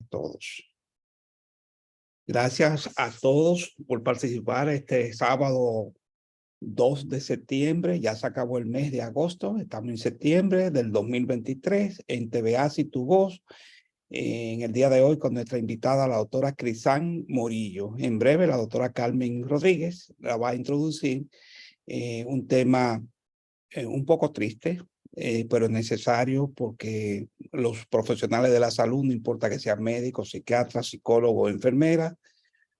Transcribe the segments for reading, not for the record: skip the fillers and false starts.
todos. Gracias a todos por participar este sábado 2 de septiembre. Ya se acabó el mes de agosto. Estamos en septiembre del 2023 en TV Así Tu Voz. En el día de hoy con nuestra invitada, la doctora Crisan Morillo. En breve, la doctora Carmen Rodríguez la va a introducir un tema un poco triste, pero necesario porque los profesionales de la salud, no importa que sean médicos, psiquiatras, psicólogos, enfermeras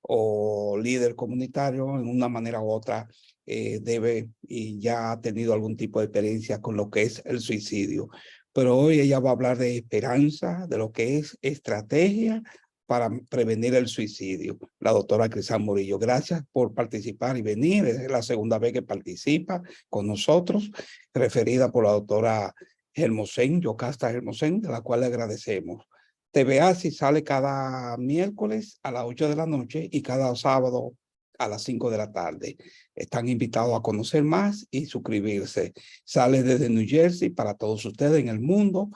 o líder comunitario, en una manera u otra debe y ya ha tenido algún tipo de experiencia con lo que es el suicidio. Pero hoy ella va a hablar de esperanza, de lo que es estrategia para prevenir el suicidio. La doctora Crisan Morillo, gracias por participar y venir. Es la segunda vez que participa con nosotros, referida por la doctora Hermosén, Yocasta Hermosén, de la cual le agradecemos. TV Así sale cada miércoles a las 8 de la noche y cada sábado a las 5 de la tarde. Están invitados a conocer más y suscribirse. Sale desde New Jersey para todos ustedes en el mundo.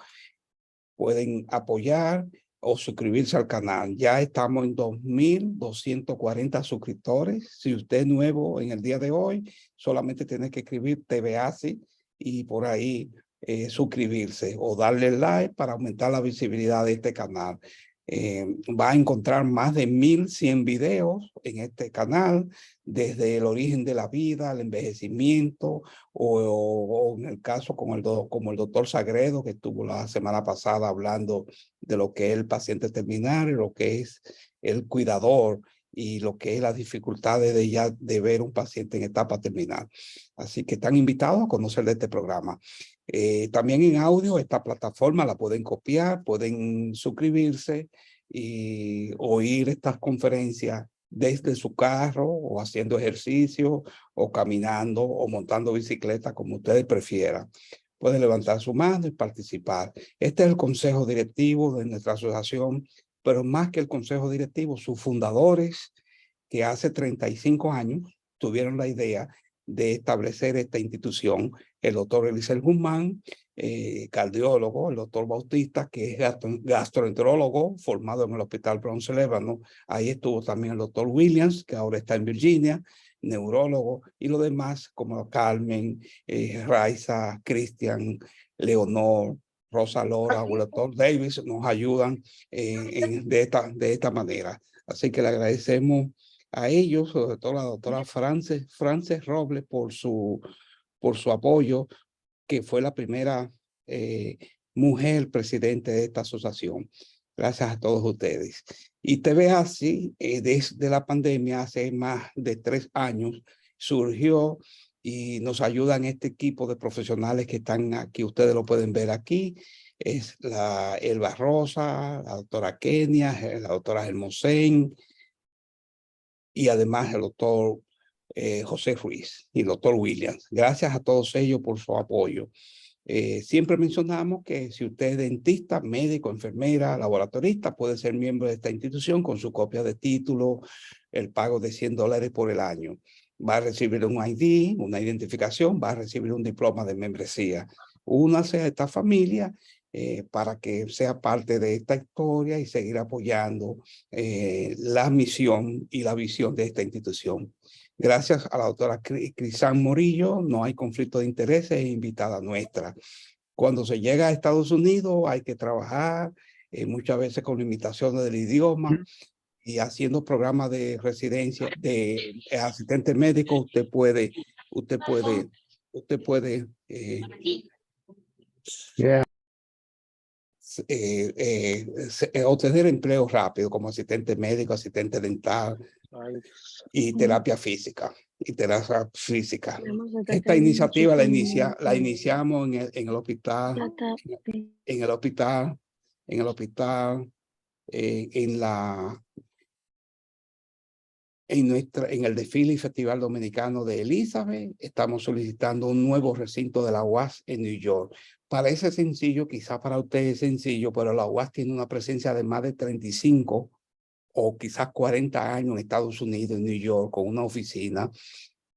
Pueden apoyar o suscribirse al canal. Ya estamos en 2,240 suscriptores. Si usted es nuevo en el día de hoy, solamente tiene que escribir TV Así y por ahí suscribirse o darle like para aumentar la visibilidad de este canal. Va a encontrar más de 1,100 videos en este canal, desde el origen de la vida, el envejecimiento, o en el caso como el doctor Sagredo, que estuvo la semana pasada hablando de lo que es el paciente terminal, lo que es el cuidador y lo que es las dificultades de ver un paciente en etapa terminal. Así que están invitados a conocer de este programa. También en audio, esta plataforma la pueden copiar, pueden suscribirse y oír estas conferencias desde su carro o haciendo ejercicio o caminando o montando bicicleta, como ustedes prefieran. Pueden levantar su mano y participar. Este es el consejo directivo de nuestra asociación, pero más que el consejo directivo, sus fundadores, que hace 35 años tuvieron la idea de establecer esta institución, el doctor Elisel Guzmán, cardiólogo, el doctor Bautista, que es gastroenterólogo, formado en el Hospital Bronce Lébano. Ahí estuvo también el doctor Williams, que ahora está en Virginia, neurólogo, y los demás, como Carmen, Raiza, Cristian, Leonor, Rosa Lora o el doctor Davis, nos ayudan de esta manera. Así que le agradecemos a ellos, sobre todo a la doctora Frances Robles, por su apoyo, que fue la primera mujer presidente de esta asociación. Gracias a todos ustedes. Y TV Así, desde la pandemia, hace más de 3 años, surgió y nos ayudan este equipo de profesionales que están aquí. Ustedes lo pueden ver aquí. Es la Elba Rosa, la doctora Kenia, la doctora Hermosén, y además el doctor José Ruiz y el doctor Williams. Gracias a todos ellos por su apoyo. Siempre mencionamos que si usted es dentista, médico, enfermera, laboratorista, puede ser miembro de esta institución con su copia de título, el pago de $100 por el año. Va a recibir un ID, una identificación, va a recibir un diploma de membresía. Únase a esta familia para que sea parte de esta historia y seguir apoyando la misión y la visión de esta institución. Gracias a la doctora Crisan Morillo, no hay conflicto de intereses, es invitada nuestra. Cuando se llega a Estados Unidos hay que trabajar muchas veces con limitaciones del idioma y haciendo programas de residencia de asistente médico. Usted puede Yeah. obtener empleo rápido como asistente médico, asistente dental y terapia física. Esta iniciativa la iniciamos en el hospital, en el desfile y festival dominicano de Elizabeth. Estamos solicitando un nuevo recinto de la UAS en New York. Parece sencillo, quizá para ustedes es sencillo, pero la UAS tiene una presencia de más de 35 o quizás 40 años en Estados Unidos, en New York, con una oficina.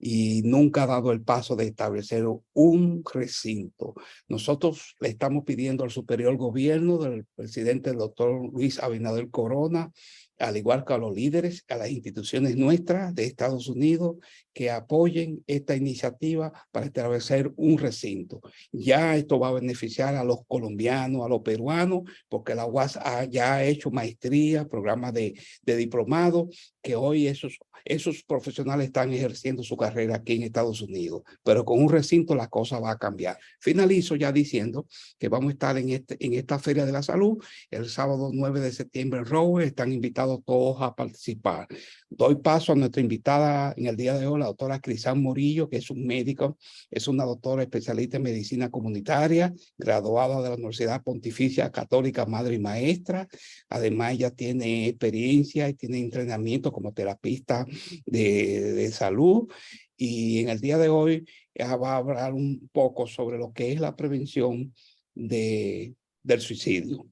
y nunca ha dado el paso de establecer un recinto. Nosotros le estamos pidiendo al superior gobierno del presidente, el doctor Luis Abinader Corona, al igual que a los líderes, a las instituciones nuestras de Estados Unidos, que apoyen esta iniciativa para establecer un recinto. Ya esto va a beneficiar a los colombianos, a los peruanos, porque la UAS ya ha hecho maestría, programas de diplomado, que hoy esos profesionales están ejerciendo su carrera aquí en Estados Unidos, pero con un recinto la cosa va a cambiar. Finalizo ya diciendo que vamos a estar en esta Feria de la Salud el sábado 9 de septiembre en Rowe. Están invitados todos a participar. Doy paso a nuestra invitada en el día de hoy, la doctora Crisán Morillo, que es un médico, es una doctora especialista en medicina comunitaria, graduada de la Universidad Pontificia Católica Madre y Maestra. Además, ella tiene experiencia y tiene entrenamiento como terapista de salud. Y en el día de hoy ella va a hablar un poco sobre lo que es la prevención del suicidio.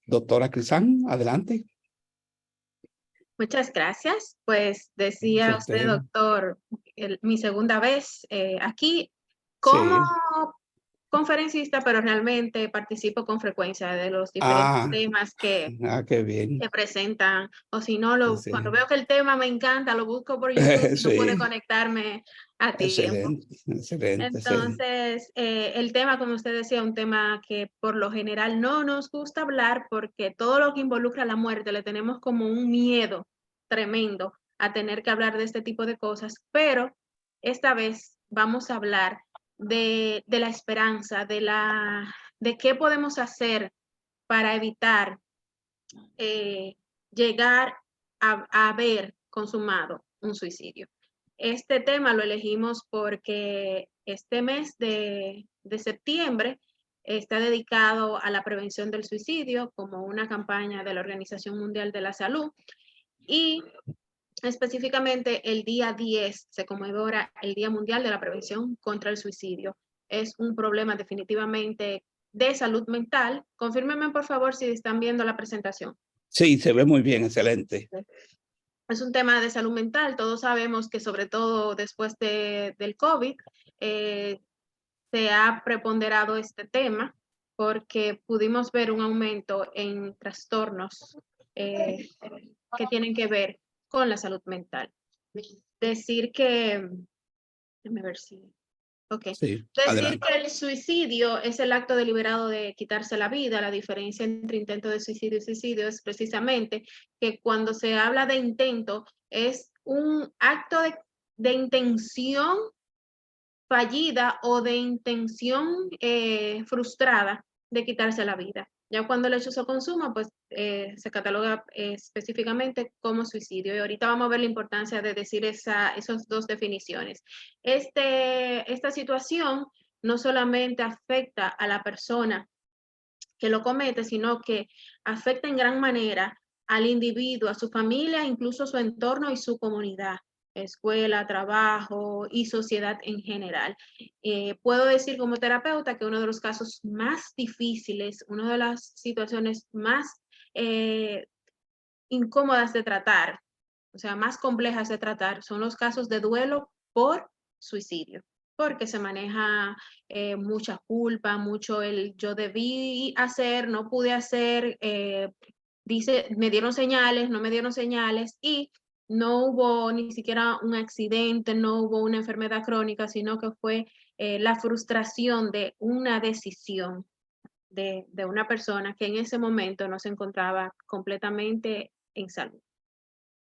Doctora Crisán, adelante. Muchas gracias. Pues decía usted, doctor, mi segunda vez aquí como conferencista, pero realmente participo con frecuencia de los diferentes temas que presentan. O si no, cuando veo que el tema me encanta, lo busco por YouTube, no pude conectarme a tiempo. Entonces, el tema, como usted decía, un tema que por lo general no nos gusta hablar porque todo lo que involucra la muerte le tenemos como un miedo tremendo a tener que hablar de este tipo de cosas, pero esta vez vamos a hablar de la esperanza, de qué podemos hacer para evitar llegar a haber consumado un suicidio. Este tema lo elegimos porque este mes de septiembre está dedicado a la prevención del suicidio como una campaña de la Organización Mundial de la Salud y específicamente el día 10 se conmemora el Día Mundial de la Prevención contra el Suicidio. Es un problema definitivamente de salud mental. Confírmenme por favor si están viendo la presentación. Sí, se ve muy bien, excelente. Es un tema de salud mental. Todos sabemos que sobre todo después del COVID se ha preponderado este tema porque pudimos ver un aumento en trastornos que tienen que ver con la salud mental. Decir que, déjame ver si, sí, decir adelante. que el suicidio es el acto deliberado de quitarse la vida. La diferencia entre intento de suicidio y suicidio es precisamente que cuando se habla de intento es un acto de intención fallida o de intención frustrada de quitarse la vida. Ya cuando el hecho se consuma, pues se cataloga específicamente como suicidio. Y ahorita vamos a ver la importancia de decir esas dos definiciones. Esta situación no solamente afecta a la persona que lo comete, sino que afecta en gran manera al individuo, a su familia, incluso su entorno y su comunidad, escuela, trabajo y sociedad en general. Puedo decir como terapeuta que uno de los casos más difíciles, una de las situaciones más incómodas de tratar, o sea, más complejas de tratar, son los casos de duelo por suicidio, porque se maneja mucha culpa, mucho el yo debí hacer, no pude hacer, dice, me dieron señales, no me dieron señales, y no hubo ni siquiera un accidente, no hubo una enfermedad crónica, sino que fue la frustración de una decisión de una persona que en ese momento no se encontraba completamente en salud,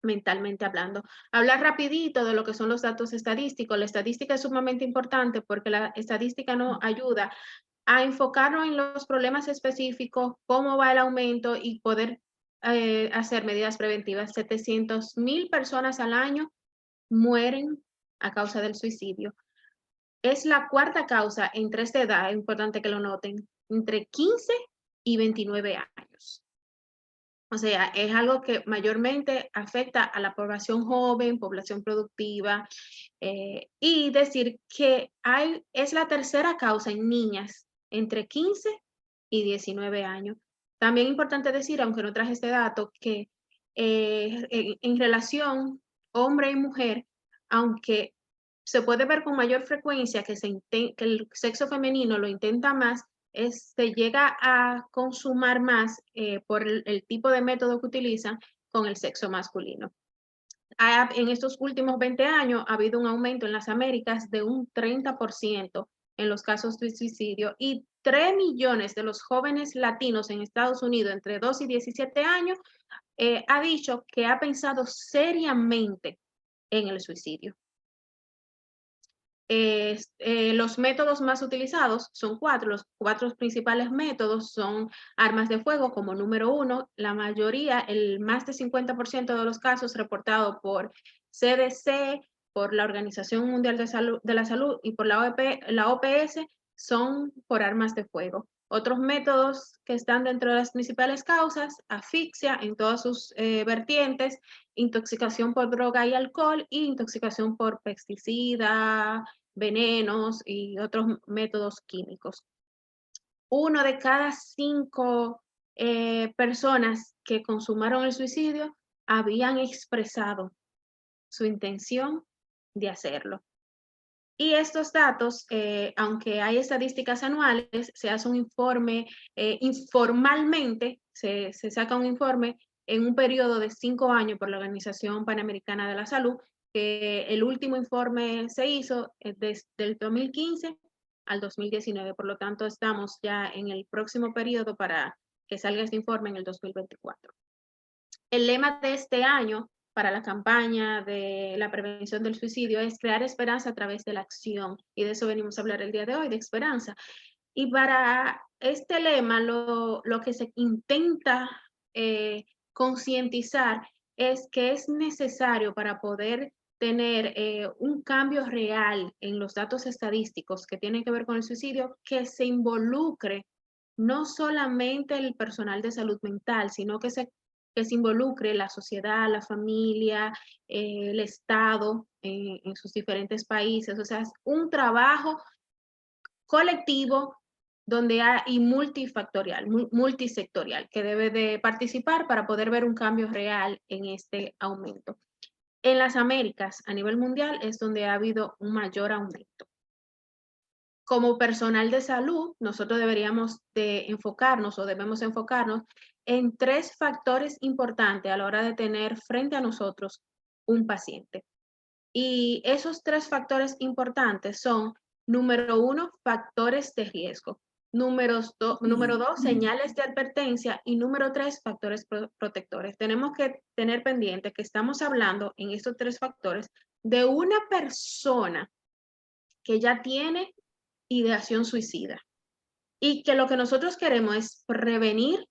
mentalmente hablando. Hablar rapidito de lo que son los datos estadísticos. La estadística es sumamente importante porque la estadística nos ayuda a enfocarnos en los problemas específicos, cómo va el aumento y poder hacer medidas preventivas. 700,000 personas al año mueren a causa del suicidio. Es la cuarta causa entre esta edad, es importante que lo noten, entre 15 y 29 años. O sea, es algo que mayormente afecta a la población joven, población productiva, y decir que es la tercera causa en niñas entre 15 y 19 años. También es importante decir, aunque no traje este dato, que en relación hombre y mujer, aunque se puede ver con mayor frecuencia que el sexo femenino lo intenta más, se llega a consumar más por el tipo de método que utilizan con el sexo masculino. En estos últimos 20 años ha habido un aumento en las Américas de un 30% en los casos de suicidio, y 3 millones de los jóvenes latinos en Estados Unidos entre 2 y 17 años ha dicho que ha pensado seriamente en el suicidio. Los métodos más utilizados son 4. Los 4 principales métodos son armas de fuego como número 1. La mayoría, el más de 50% de los casos reportados por CDC, por la Organización Mundial de la Salud y por la OPS son por armas de fuego. Otros métodos que están dentro de las principales causas: asfixia en todas sus vertientes, intoxicación por droga y alcohol, y intoxicación por pesticida, venenos y otros métodos químicos. 1 de cada 5 personas que consumaron el suicidio habían expresado su intención de hacerlo. Y estos datos, aunque hay estadísticas anuales, se hace un informe informalmente, se saca un informe en un periodo de 5 años por la Organización Panamericana de la Salud, que el último informe se hizo desde el 2015 al 2019, por lo tanto estamos ya en el próximo periodo para que salga este informe en el 2024. El lema de este año para la campaña de la prevención del suicidio es crear esperanza a través de la acción, y de eso venimos a hablar el día de hoy, de esperanza. Y para este lema lo que se intenta concientizar es que es necesario, para poder tener un cambio real en los datos estadísticos que tienen que ver con el suicidio, que se involucre no solamente el personal de salud mental, sino que se involucre la sociedad, la familia, el Estado en sus diferentes países. O sea, es un trabajo colectivo donde hay multifactorial, multisectorial, que debe de participar para poder ver un cambio real en este aumento. En las Américas, a nivel mundial, es donde ha habido un mayor aumento. Como personal de salud, nosotros deberíamos de enfocarnos, o debemos enfocarnos en 3 factores importantes a la hora de tener frente a nosotros un paciente. Y esos 3 factores importantes son: número 1, factores de riesgo; número 2, señales de advertencia; y número 3, factores protectores. Tenemos que tener pendiente que estamos hablando en estos 3 factores de una persona que ya tiene ideación suicida, y que lo que nosotros queremos es prevenir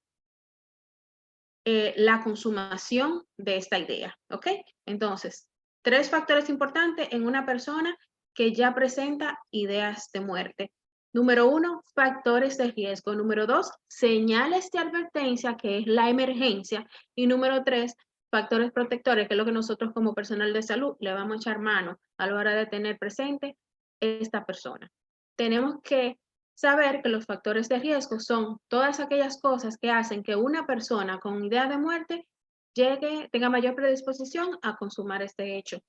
la consumación de esta idea, ¿ok? Entonces, 3 factores importantes en una persona que ya presenta ideas de muerte. Número 1, factores de riesgo. Número 2, señales de advertencia, que es la emergencia. Y número 3, factores protectores, que es lo que nosotros como personal de salud le vamos a echar mano a la hora de tener presente esta persona. Tenemos que saber que los factores de riesgo son todas aquellas cosas que hacen que una persona con idea de muerte tenga mayor predisposición a consumar este hecho.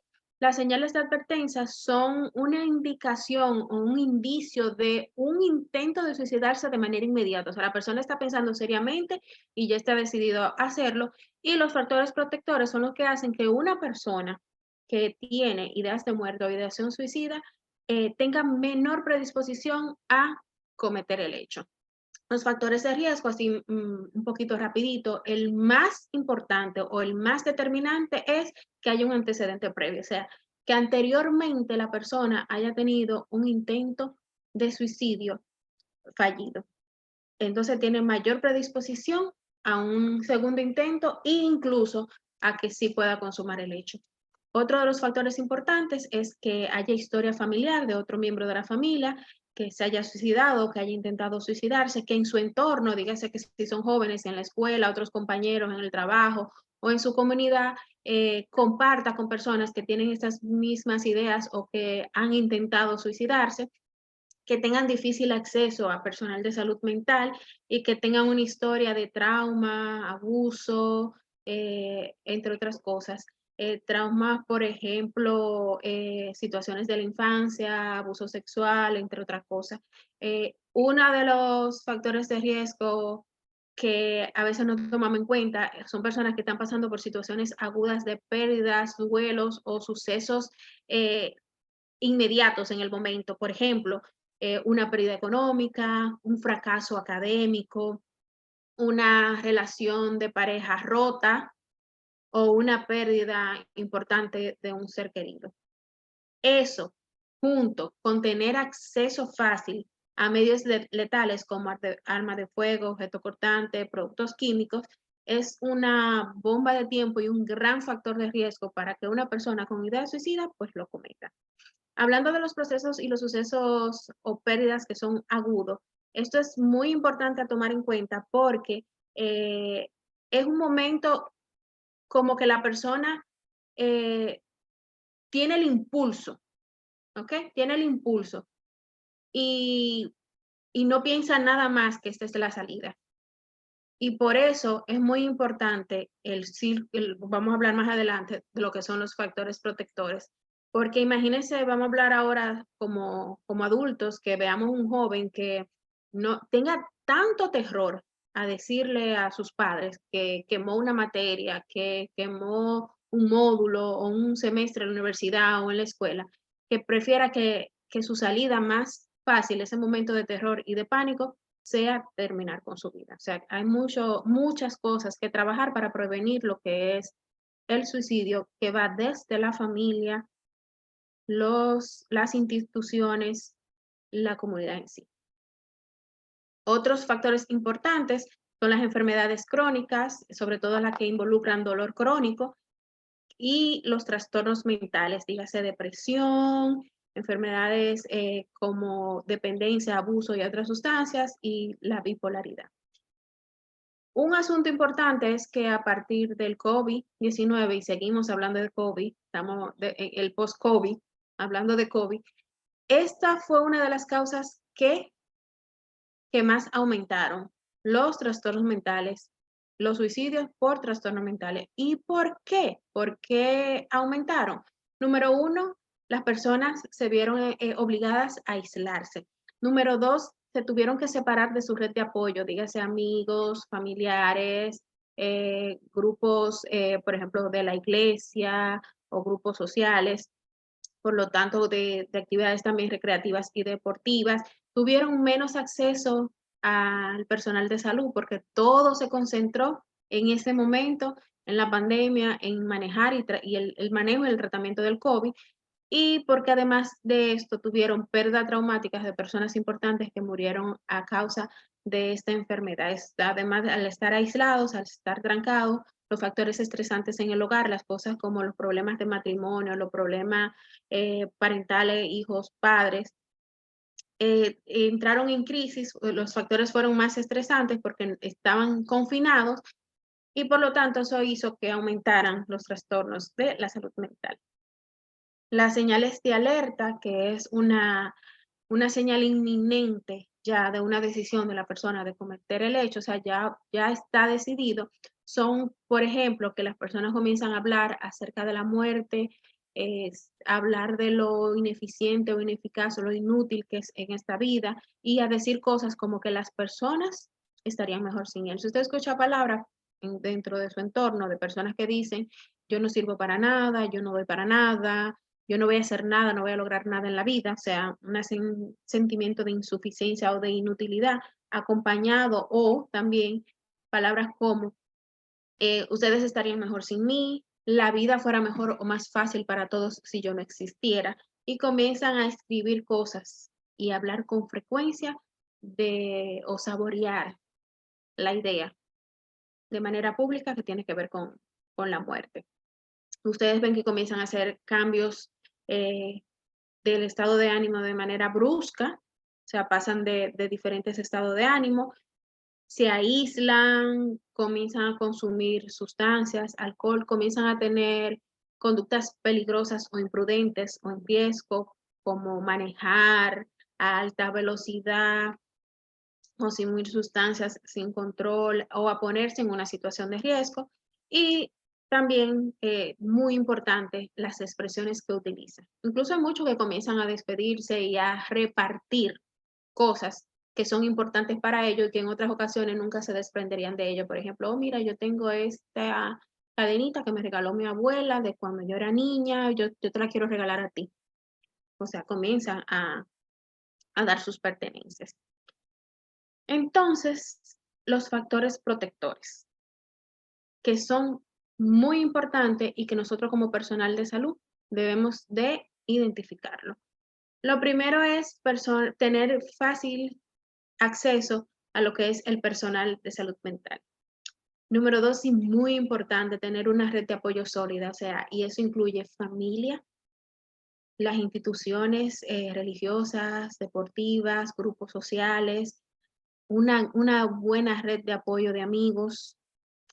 Las señales de advertencia son una indicación o un indicio de un intento de suicidarse de manera inmediata. O sea, la persona está pensando seriamente y ya está decidido a hacerlo. Y los factores protectores son los que hacen que una persona que tiene ideas de muerte o ideación suicida tenga menor predisposición a cometer el hecho. Los factores de riesgo, así un poquito rapidito, el más importante o el más determinante es que haya un antecedente previo, o sea, que anteriormente la persona haya tenido un intento de suicidio fallido. Entonces tiene mayor predisposición a un segundo intento e incluso a que sí pueda consumar el hecho. Otro de los factores importantes es que haya historia familiar de otro miembro de la familia que se haya suicidado, que haya intentado suicidarse, que en su entorno, dígase que si son jóvenes en la escuela, otros compañeros en el trabajo o en su comunidad, comparta con personas que tienen estas mismas ideas o que han intentado suicidarse, que tengan difícil acceso a personal de salud mental y que tengan una historia de trauma, abuso, entre otras cosas. traumas, por ejemplo, situaciones de la infancia, abuso sexual, entre otras cosas. Uno de los factores de riesgo que a veces no tomamos en cuenta son personas que están pasando por situaciones agudas de pérdidas, duelos o sucesos inmediatos en el momento. Por ejemplo, una pérdida económica, un fracaso académico, una relación de pareja rota o una pérdida importante de un ser querido. Eso, junto con tener acceso fácil a medios letales como armas de fuego, objeto cortante, productos químicos, es una bomba de tiempo y un gran factor de riesgo para que una persona con idea suicida pues lo cometa. Hablando de los procesos y los sucesos o pérdidas que son agudos, esto es muy importante a tomar en cuenta porque eh, es un momento como que la persona eh, tiene el impulso, ¿ok? Tiene el impulso y, y no piensa nada más que esta es la salida. Y por eso es muy importante vamos a hablar más adelante de lo que son los factores protectores. Porque imagínense, vamos a hablar ahora como adultos, que veamos un joven que no tenga tanto terror a decirle a sus padres que quemó una materia, que quemó un módulo o un semestre en la universidad o en la escuela, que prefiera que su salida más fácil, ese momento de terror y de pánico, sea terminar con su vida. O sea, hay muchas cosas que trabajar para prevenir lo que es el suicidio, que va desde la familia, las instituciones, la comunidad en sí. Otros factores importantes son las enfermedades crónicas, sobre todo las que involucran dolor crónico, y los trastornos mentales, dígase depresión, enfermedades como dependencia, abuso y otras sustancias, y la bipolaridad. Un asunto importante es que a partir del COVID-19, y seguimos hablando de COVID, estamos el post-COVID, hablando de COVID, esta fue una de las causas que más aumentaron los trastornos mentales, los suicidios por trastornos mentales. ¿Y por qué? ¿Por qué aumentaron? Número uno, las personas se vieron obligadas a aislarse. Número dos, se tuvieron que separar de su red de apoyo, dígase amigos, familiares, grupos, por ejemplo, de la iglesia o grupos sociales, por lo tanto, de actividades también recreativas y deportivas, tuvieron menos acceso al personal de salud porque todo se concentró en ese momento, en la pandemia, en manejar y el manejo y el tratamiento del COVID, y porque además de esto tuvieron pérdidas traumáticas de personas importantes que murieron a causa de esta enfermedad. Además, al estar aislados, al estar trancados, los factores estresantes en el hogar, las cosas como los problemas de matrimonio, los problemas parentales, hijos, padres, entraron en crisis, los factores fueron más estresantes porque estaban confinados y por lo tanto eso hizo que aumentaran los trastornos de la salud mental. Las señales de alerta, que es una señal inminente ya de una decisión de la persona de cometer el hecho, o sea, ya está decidido, son, por ejemplo, que las personas comienzan a hablar acerca de la muerte, hablar de lo ineficiente o ineficaz o lo inútil que es en esta vida y a decir cosas como que las personas estarían mejor sin él. Si usted escucha palabras dentro de su entorno de personas que dicen, yo no sirvo para nada, yo no doy para nada, yo no voy a hacer nada, no voy a lograr nada en la vida, o sea, un sentimiento de insuficiencia o de inutilidad, acompañado o también palabras como, ustedes estarían mejor sin mí, la vida fuera mejor o más fácil para todos si yo no existiera, y comienzan a escribir cosas y hablar con frecuencia o saborear la idea de manera pública que tiene que ver con la muerte. Ustedes ven que comienzan a hacer cambios eh, del estado de ánimo de manera brusca, o sea, pasan de diferentes estados de ánimo, se aíslan, comienzan a consumir sustancias, alcohol, comienzan a tener conductas peligrosas o imprudentes o en riesgo, como manejar a alta velocidad, consumir sustancias sin control o a ponerse en una situación de riesgo. Y También, muy importante, las expresiones que utiliza. Incluso hay muchos que comienzan a despedirse y a repartir cosas que son importantes para ellos y que en otras ocasiones nunca se desprenderían de ello. Por ejemplo, oh, mira, yo tengo esta cadenita que me regaló mi abuela de cuando yo era niña, yo te la quiero regalar a ti. O sea, comienzan a dar sus pertenencias. Entonces, los factores protectores, que son muy importantes y que nosotros como personal de salud debemos de identificarlo. Lo primero es tener fácil acceso a lo que es el personal de salud mental. Número dos, y muy importante, tener una red de apoyo sólida, o sea, y eso incluye familia, las instituciones religiosas, deportivas, grupos sociales, una buena red de apoyo de amigos,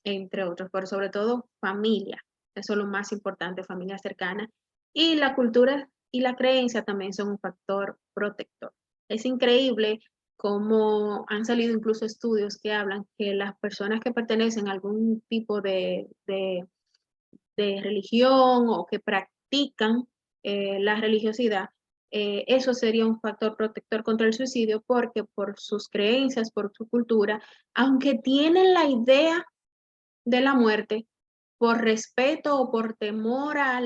entre otros, pero sobre todo familia. Eso es lo más importante, familia cercana. Y la cultura y la creencia también son un factor protector. Es increíble cómo han salido incluso estudios que hablan que las personas que pertenecen a algún tipo de religión o que practican la religiosidad, eso sería un factor protector contra el suicidio porque por sus creencias, por su cultura, aunque tienen la idea de la muerte, por respeto o por temor a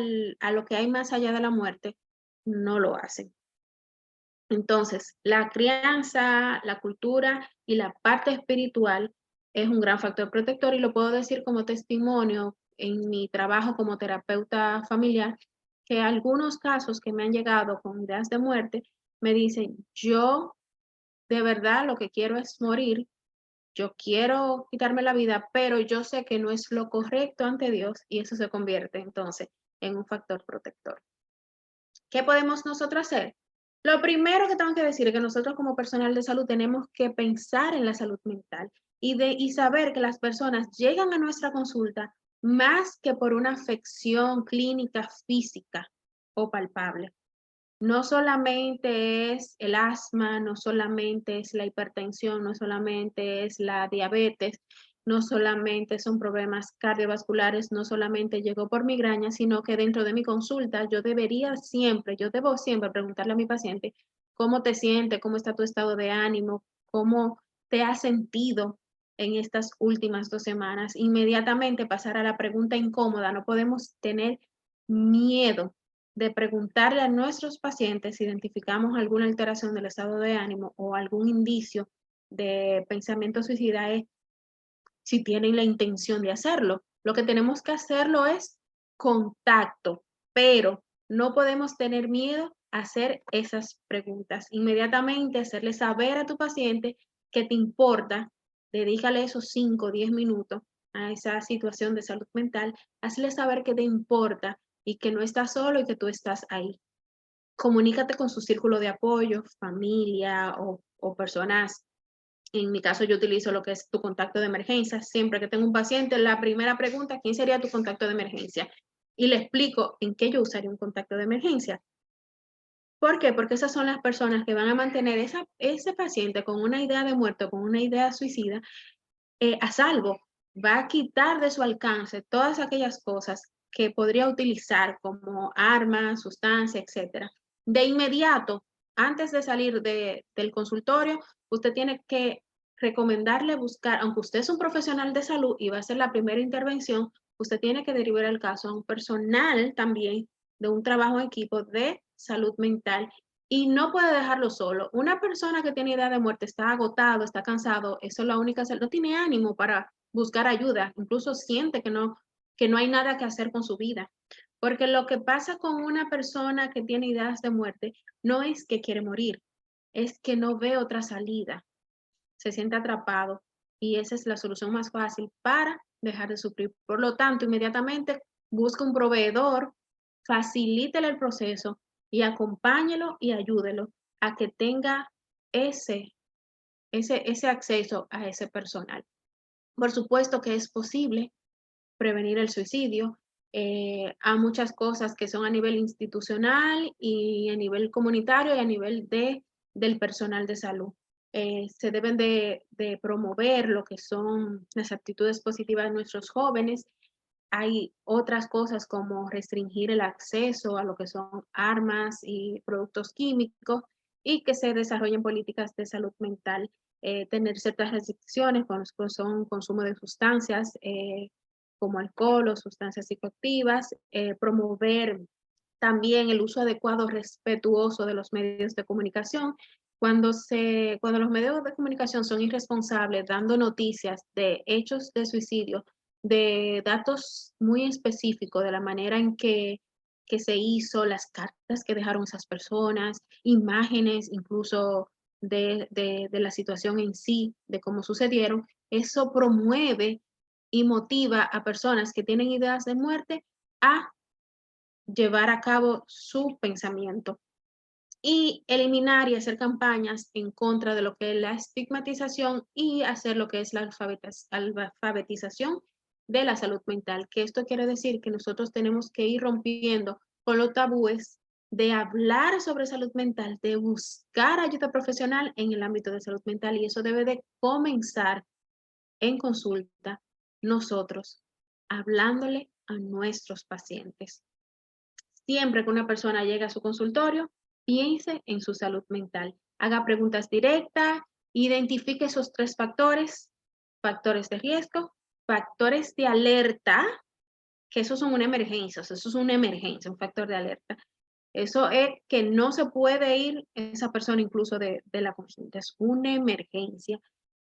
lo que hay más allá de la muerte, no lo hacen. Entonces, la crianza, la cultura y la parte espiritual es un gran factor protector y lo puedo decir como testimonio en mi trabajo como terapeuta familiar, que algunos casos que me han llegado con ideas de muerte me dicen, yo de verdad lo que quiero es morir, yo quiero quitarme la vida, pero yo sé que no es lo correcto ante Dios y eso se convierte entonces en un factor protector. ¿Qué podemos nosotros hacer? Lo primero que tengo que decir es que nosotros como personal de salud tenemos que pensar en la salud mental y saber que las personas llegan a nuestra consulta más que por una afección clínica física o palpable. No solamente es el asma, no solamente es la hipertensión, no solamente es la diabetes, no solamente son problemas cardiovasculares, no solamente llegó por migraña, sino que dentro de mi consulta yo debo siempre preguntarle a mi paciente cómo te sientes, cómo está tu estado de ánimo, cómo te has sentido en estas últimas 2 semanas. Inmediatamente pasar a la pregunta incómoda, no podemos tener miedo de preguntarle a nuestros pacientes si identificamos alguna alteración del estado de ánimo o algún indicio de pensamiento suicida es si tienen la intención de hacerlo. Lo que tenemos que hacerlo es contacto, pero no podemos tener miedo a hacer esas preguntas. Inmediatamente hacerle saber a tu paciente que te importa, dedícale esos 5 o 10 minutos a esa situación de salud mental, hazle saber que te importa y que no estás solo y que tú estás ahí. Comunícate con su círculo de apoyo, familia o personas. En mi caso, yo utilizo lo que es tu contacto de emergencia. Siempre que tengo un paciente, la primera pregunta, ¿quién sería tu contacto de emergencia? Y le explico en qué yo usaría un contacto de emergencia. ¿Por qué? Porque esas son las personas que van a mantener ese paciente con una idea de muerte, con una idea suicida, a salvo. Va a quitar de su alcance todas aquellas cosas que podría utilizar como armas, sustancia, etcétera. De inmediato, antes de salir del consultorio, usted tiene que recomendarle buscar, aunque usted es un profesional de salud y va a hacer la primera intervención, usted tiene que derivar el caso a un personal también de un trabajo en equipo de salud mental y no puede dejarlo solo. Una persona que tiene idea de muerte está agotado, está cansado, eso es la única, no tiene ánimo para buscar ayuda, incluso siente que no hay nada que hacer con su vida. Porque lo que pasa con una persona que tiene ideas de muerte no es que quiere morir, es que no ve otra salida, se siente atrapado y esa es la solución más fácil para dejar de sufrir. Por lo tanto, inmediatamente busca un proveedor, facilítele el proceso y acompáñelo y ayúdelo a que tenga ese, ese acceso a ese personal. Por supuesto que es posible prevenir el suicidio. Hay muchas cosas que son a nivel institucional y a nivel comunitario y a nivel del personal de salud. Se deben de promover lo que son las actitudes positivas de nuestros jóvenes hay otras cosas como restringir el acceso a lo que son armas y productos químicos y que se desarrollen políticas de salud mental, tener ciertas restricciones con los que son consumo de sustancias como alcohol o sustancias psicoactivas, promover también el uso adecuado, respetuoso de los medios de comunicación. Cuando los medios de comunicación son irresponsables dando noticias de hechos de suicidio, de datos muy específicos de la manera en que se hizo, las cartas que dejaron esas personas, imágenes incluso de la situación en sí, de cómo sucedieron, eso promueve y motiva a personas que tienen ideas de muerte a llevar a cabo su pensamiento y eliminar y hacer campañas en contra de lo que es la estigmatización y hacer lo que es la alfabetización de la salud mental, que esto quiere decir que nosotros tenemos que ir rompiendo con los tabúes de hablar sobre salud mental, de buscar ayuda profesional en el ámbito de salud mental y eso debe de comenzar en consulta nosotros hablándole a nuestros pacientes. Siempre que una persona llegue a su consultorio, piense en su salud mental. Haga preguntas directas, identifique esos 3 factores, factores de riesgo, factores de alerta, que esos son una emergencia, o sea, eso es una emergencia, un factor de alerta. Eso es que no se puede ir esa persona incluso de la consulta, es una emergencia.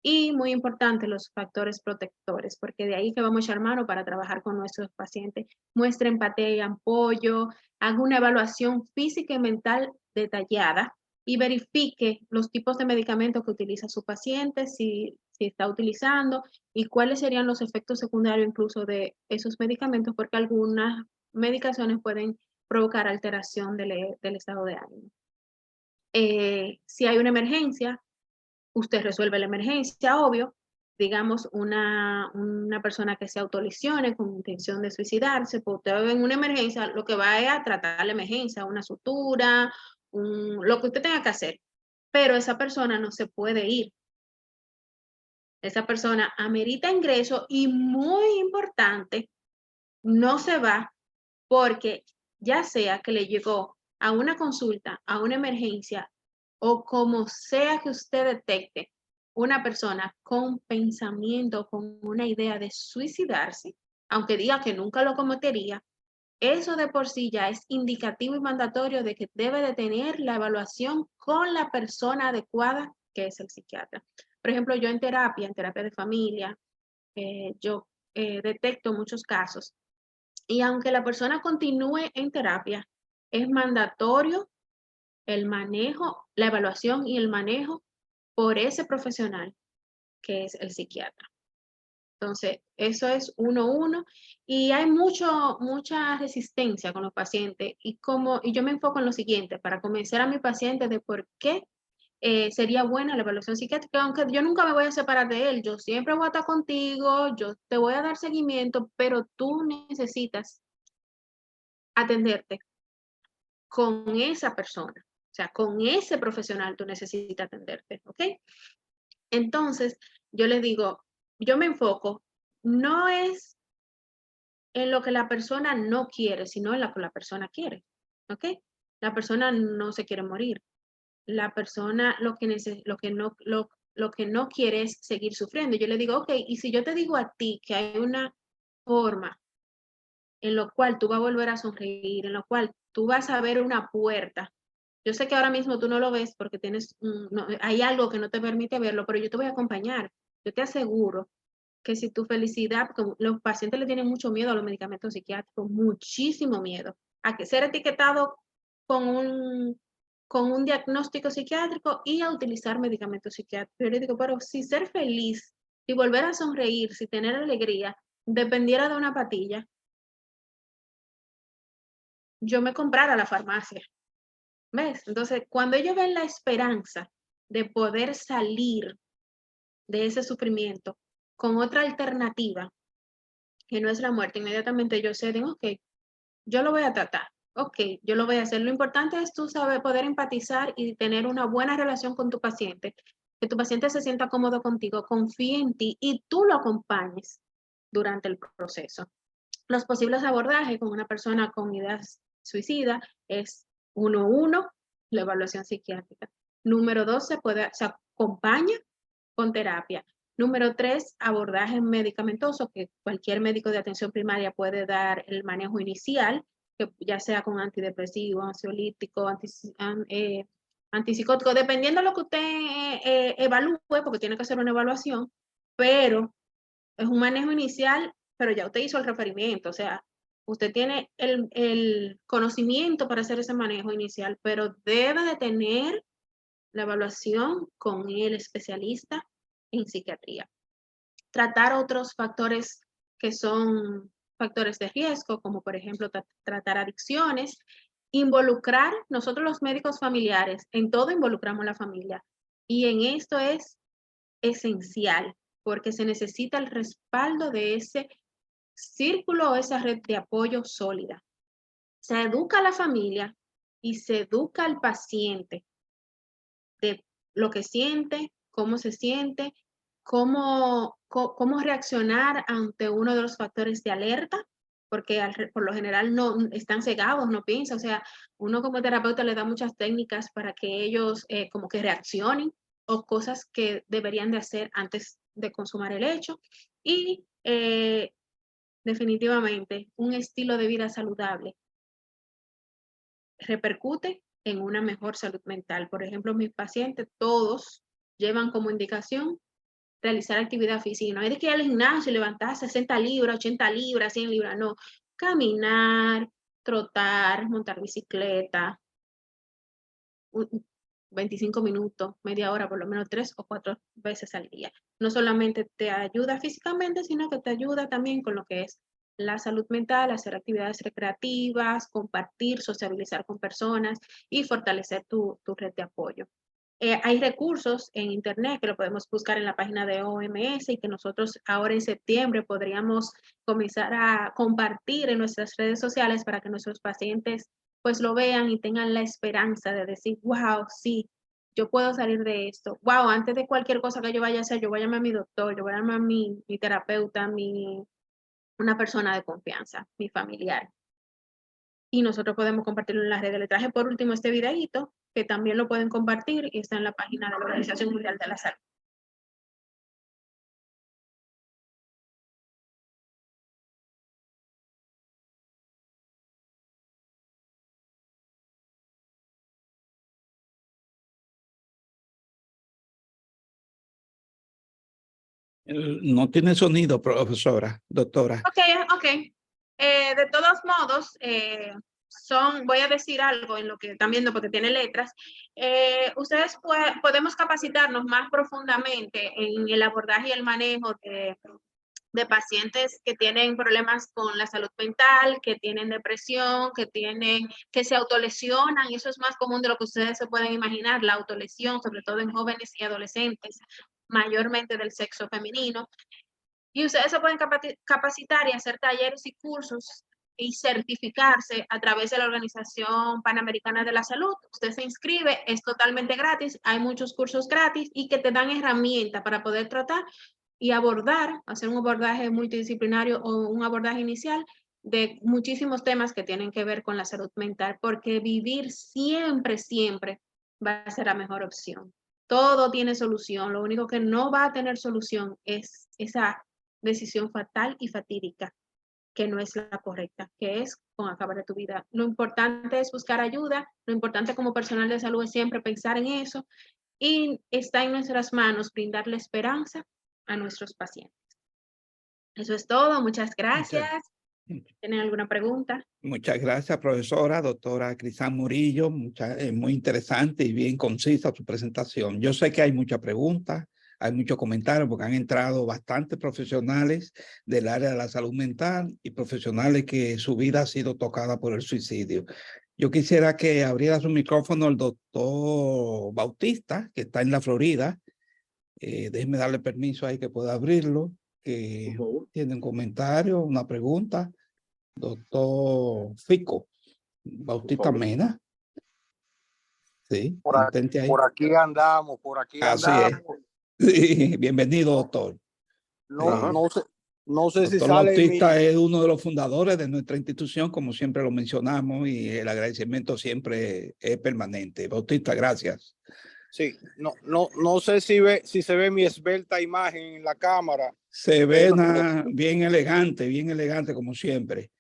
Y muy importante, los factores protectores, porque de ahí que vamos a echar mano para trabajar con nuestros pacientes. Muestre empatía y apoyo, haga una evaluación física y mental detallada y verifique los tipos de medicamentos que utiliza su paciente, si está utilizando y cuáles serían los efectos secundarios incluso de esos medicamentos, porque algunas medicaciones pueden provocar alteración del estado de ánimo. Si hay una emergencia, usted resuelve la emergencia, obvio, digamos una persona que se autolesione con intención de suicidarse, pues usted en una emergencia lo que va es a tratar la emergencia, una sutura, lo que usted tenga que hacer, pero esa persona no se puede ir. Esa persona amerita ingreso y muy importante, no se va porque ya sea que le llegó a una consulta, a una emergencia o como sea que usted detecte una persona con pensamiento, con una idea de suicidarse, aunque diga que nunca lo cometería, eso de por sí ya es indicativo y mandatorio de que debe de tener la evaluación con la persona adecuada, que es el psiquiatra. Por ejemplo, yo en terapia de familia, yo detecto muchos casos y aunque la persona continúe en terapia, es mandatorio el manejo, la evaluación y el manejo por ese profesional que es el psiquiatra. Entonces, eso es 1-1 y hay mucha resistencia con los pacientes y yo me enfoco en lo siguiente, para convencer a mi paciente de por qué sería buena la evaluación psiquiátrica, aunque yo nunca me voy a separar de él, yo siempre voy a estar contigo, yo te voy a dar seguimiento, pero tú necesitas atenderte con esa persona, o sea, con ese profesional tú necesitas atenderte, ¿ok? Entonces, yo le digo, yo me enfoco, no es en lo que la persona no quiere, sino en lo que la persona quiere, ¿ok? La persona no se quiere morir, la persona lo que no quiere es seguir sufriendo. Yo le digo, ok, y si yo te digo a ti que hay una forma en lo cual tú vas a volver a sonreír, en lo cual tú vas a ver una puerta. Yo sé que ahora mismo tú no lo ves porque hay algo que no te permite verlo, pero yo te voy a acompañar. Yo te aseguro que si tu felicidad, porque los pacientes le tienen mucho miedo a los medicamentos psiquiátricos, muchísimo miedo, a que ser etiquetado con con un diagnóstico psiquiátrico y a utilizar medicamentos psiquiátricos. Yo le digo, pero si ser feliz, si volver a sonreír, si tener alegría, dependiera de una patilla, yo me comprara la farmacia, ¿ves? Entonces, cuando ellos ven la esperanza de poder salir de ese sufrimiento con otra alternativa, que no es la muerte, inmediatamente ellos se digo, ok, yo lo voy a tratar, ok, yo lo voy a hacer. Lo importante es tú saber poder empatizar y tener una buena relación con tu paciente, que tu paciente se sienta cómodo contigo, confíe en ti y tú lo acompañes durante el proceso. Los posibles abordajes con una persona con ideas suicidas es 1.1, la evaluación psiquiátrica. Número 2, se acompaña con terapia. Número 3, abordaje medicamentoso, que cualquier médico de atención primaria puede dar el manejo inicial, que ya sea con antidepresivo, ansiolítico, antipsicótico, dependiendo de lo que usted evalúe, porque tiene que hacer una evaluación, pero es un manejo inicial, pero ya usted hizo el referimiento, o sea, usted tiene el conocimiento para hacer ese manejo inicial, pero debe de tener la evaluación con el especialista en psiquiatría. Tratar otros factores que son factores de riesgo, como por ejemplo tratar adicciones, involucrar, nosotros los médicos familiares, en todo involucramos a la familia, y en esto es esencial, porque se necesita el respaldo de ese círculo o esa red de apoyo sólida. Se educa a la familia y se educa al paciente de lo que siente, cómo se siente, cómo reaccionar ante uno de los factores de alerta, porque por lo general no están cegados, no piensan. O sea, uno como terapeuta le da muchas técnicas para que ellos como que reaccionen, o cosas que deberían de hacer antes de consumar el hecho. Y definitivamente un estilo de vida saludable repercute en una mejor salud mental. Por ejemplo, mis pacientes todos llevan como indicación realizar actividad física. No hay de que ir al gimnasio y levantar 60 libras, 80 libras, 100 libras, no. Caminar, trotar, montar bicicleta, 25 minutos, media hora, por lo menos 3 o 4 veces al día. No solamente te ayuda físicamente, sino que te ayuda también con lo que es la salud mental, hacer actividades recreativas, compartir, sociabilizar con personas y fortalecer tu red de apoyo. Hay recursos en internet que lo podemos buscar en la página de OMS, y que nosotros ahora en septiembre podríamos comenzar a compartir en nuestras redes sociales para que nuestros pacientes pues lo vean y tengan la esperanza de decir, wow, sí, yo puedo salir de esto. Wow, antes de cualquier cosa que yo vaya a hacer, yo voy a llamar a mi doctor, yo voy a llamar a mi terapeuta, una persona de confianza, mi familiar. Y nosotros podemos compartirlo en las redes. Le traje por último este videíto, que también lo pueden compartir y está en la página de la Organización Mundial de la Salud. No tiene sonido, profesora, doctora. Ok. De todos modos, voy a decir algo en lo que están viendo porque tiene letras. Ustedes podemos capacitarnos más profundamente en el abordaje y el manejo de pacientes que tienen problemas con la salud mental, que tienen depresión, que se autolesionan, y eso es más común de lo que ustedes se pueden imaginar, la autolesión, sobre todo en jóvenes y adolescentes, mayormente del sexo femenino. Y ustedes se pueden capacitar y hacer talleres y cursos y certificarse a través de la Organización Panamericana de la Salud. Usted se inscribe, es totalmente gratis, hay muchos cursos gratis y que te dan herramientas para poder tratar y hacer un abordaje multidisciplinario o un abordaje inicial de muchísimos temas que tienen que ver con la salud mental, porque vivir siempre, siempre va a ser la mejor opción. Todo tiene solución, lo único que no va a tener solución es esa decisión fatal y fatídica, que no es la correcta, que es con acabar de tu vida. Lo importante es buscar ayuda, lo importante como personal de salud es siempre pensar en eso, y está en nuestras manos brindarle esperanza a nuestros pacientes. Eso es todo, muchas gracias. ¿Tienen alguna pregunta? Muchas gracias, profesora, doctora Crisán Murillo. Muy interesante y bien concisa su presentación. Yo sé que hay muchas preguntas, hay muchos comentarios, porque han entrado bastantes profesionales del área de la salud mental y profesionales que su vida ha sido tocada por el suicidio. Yo quisiera que abriera su micrófono el doctor Bautista, que está en la Florida. Déjeme darle permiso ahí que pueda abrirlo, que tiene un comentario, una pregunta. Doctor Fico Bautista Mena. Sí, intente ahí. Por aquí andamos, por aquí Así es. andamos. Sí, bienvenido, doctor. No, No sé si Doctor sale Bautista es uno de los fundadores de nuestra institución, como siempre lo mencionamos, y el agradecimiento siempre es permanente. Bautista, gracias. Sí, no sé si se ve mi esbelta imagen en la cámara. Se ve bien elegante como siempre.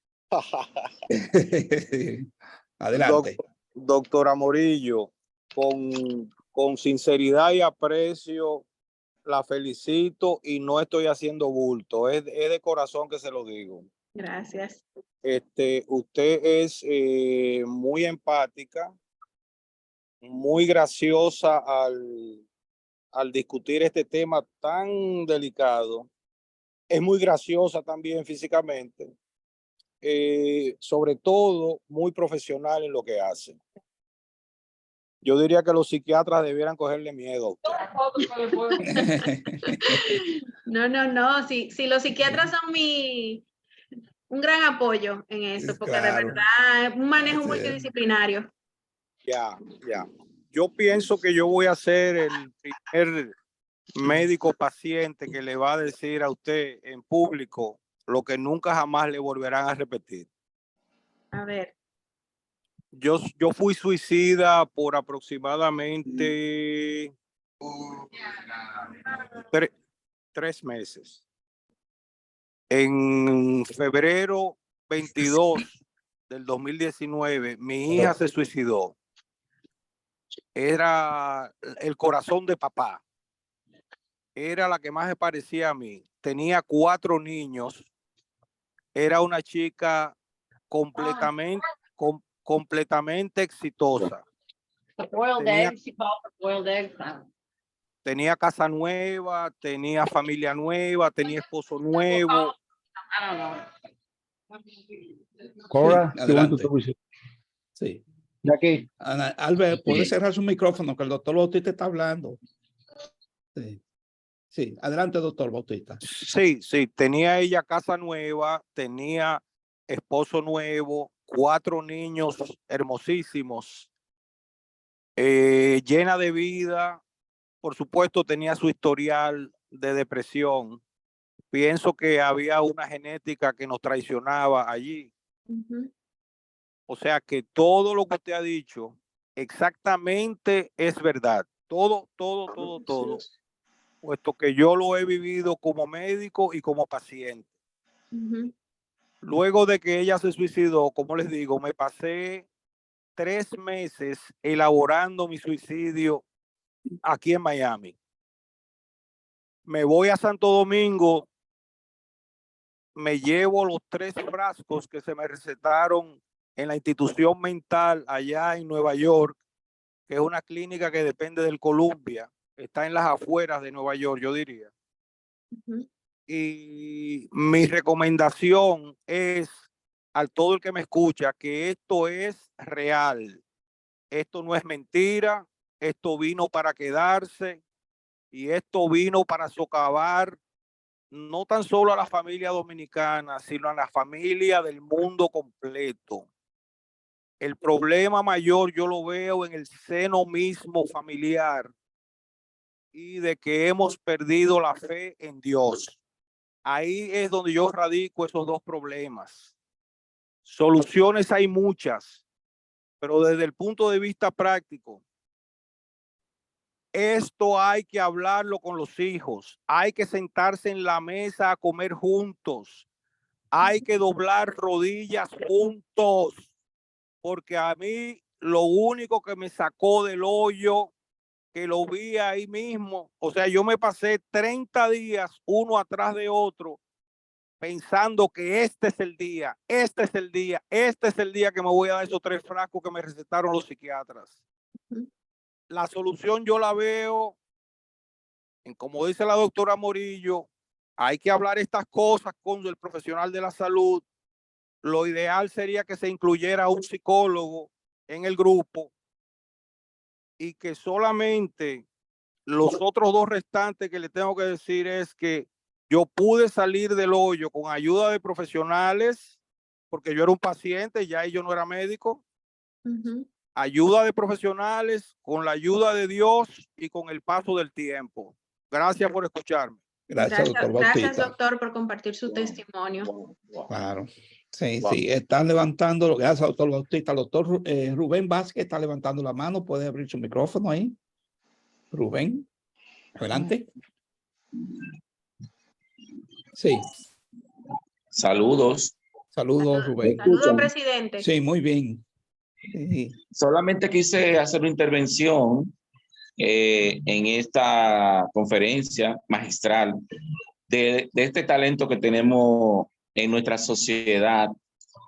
Adelante. Doctora Morillo, con sinceridad y aprecio, la felicito y no estoy haciendo bulto, es de corazón que se lo digo. Gracias. Usted es muy empática, muy graciosa al discutir este tema tan delicado. Es muy graciosa también físicamente, sobre todo muy profesional en lo que hace. Yo diría que los psiquiatras debieran cogerle miedo a usted. No. Si los psiquiatras son un gran apoyo en esto, porque claro, de verdad es un manejo multidisciplinario. Ya. Yo pienso que yo voy a ser el primer médico paciente que le va a decir a usted en público lo que nunca jamás le volverán a repetir. A ver. Yo fui suicida por aproximadamente 3 meses. En febrero 22 del 2019, mi hija se suicidó. Era el corazón de papá. Era la que más me parecía a mí. Tenía 4 niños. Era una chica completamente exitosa. Tenía casa nueva, tenía familia nueva, tenía esposo nuevo. Cora, adelante. Sí. Albert, ¿puede cerrar su micrófono que el doctor Bautista está hablando? Sí, adelante, doctor Bautista. Sí, tenía ella casa nueva, tenía esposo nuevo, 4 niños hermosísimos, llena de vida. Por supuesto, tenía su historial de depresión. Pienso que había una genética que nos traicionaba allí. O sea que todo lo que usted ha dicho exactamente es verdad. Todo. Puesto que yo lo he vivido como médico y como paciente. Luego de que ella se suicidó, como les digo, me pasé 3 meses elaborando mi suicidio aquí en Miami. Me voy a Santo Domingo, me llevo los 3 frascos que se me recetaron en la institución mental allá en Nueva York, que es una clínica que depende del Columbia, está en las afueras de Nueva York, yo diría. Y mi recomendación es a todo el que me escucha que esto es real. Esto no es mentira, esto vino para quedarse y esto vino para socavar no tan solo a la familia dominicana, sino a la familia del mundo completo. El problema mayor yo lo veo en el seno mismo familiar y de que hemos perdido la fe en Dios. Ahí es donde yo radico esos 2 problemas. Soluciones hay muchas, pero desde el punto de vista práctico, esto hay que hablarlo con los hijos, hay que sentarse en la mesa a comer juntos, hay que doblar rodillas juntos, porque a mí lo único que me sacó del hoyo, que lo vi ahí mismo, o sea, yo me pasé 30 días uno atrás de otro, pensando que este es el día que me voy a dar esos 3 frascos que me recetaron los psiquiatras. La solución yo la veo en, como dice la doctora Morillo, hay que hablar estas cosas con el profesional de la salud. Lo ideal sería que se incluyera un psicólogo en el grupo y que solamente los otros 2 restantes que le tengo que decir es que yo pude salir del hoyo con ayuda de profesionales, porque yo era un paciente, ya yo no era médico. Ayuda de profesionales, con la ayuda de Dios y con el paso del tiempo. Gracias por escucharme. Gracias, doctor Gracias, Bautista. doctor, por compartir su testimonio. Claro. Sí, sí, están levantando, gracias, doctor Bautista. Doctor Rubén Vázquez está levantando la mano. ¿Puede abrir su micrófono ahí? Rubén, adelante. Sí. Saludos. Saludos, Rubén. Saludos, presidente. Sí, muy bien. Sí. Solamente quise hacer una intervención en esta conferencia magistral de este talento que tenemos en nuestra sociedad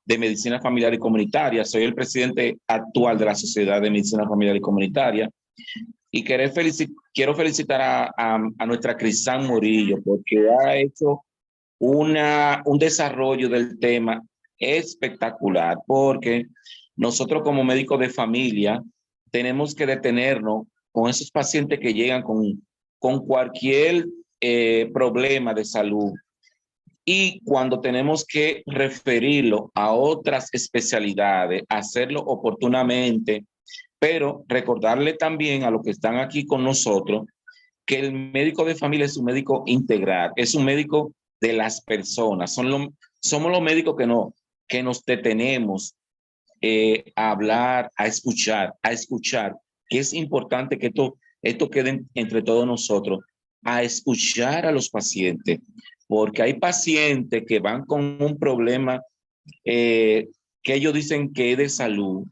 de medicina familiar y comunitaria. Soy el presidente actual de la Sociedad de Medicina Familiar y Comunitaria y quiero felicitar a nuestra Crisan Murillo porque ha hecho un desarrollo del tema espectacular, porque nosotros como médicos de familia tenemos que detenernos con esos pacientes que llegan con cualquier problema de salud, y cuando tenemos que referirlo a otras especialidades, hacerlo oportunamente, pero recordarle también a los que están aquí con nosotros que el médico de familia es un médico integral, es un médico de las personas. Somos los médicos que nos detenemos a hablar, a escuchar, que es importante que esto quede entre todos nosotros, a escuchar a los pacientes, porque hay pacientes que van con un problema que ellos dicen que es de salud,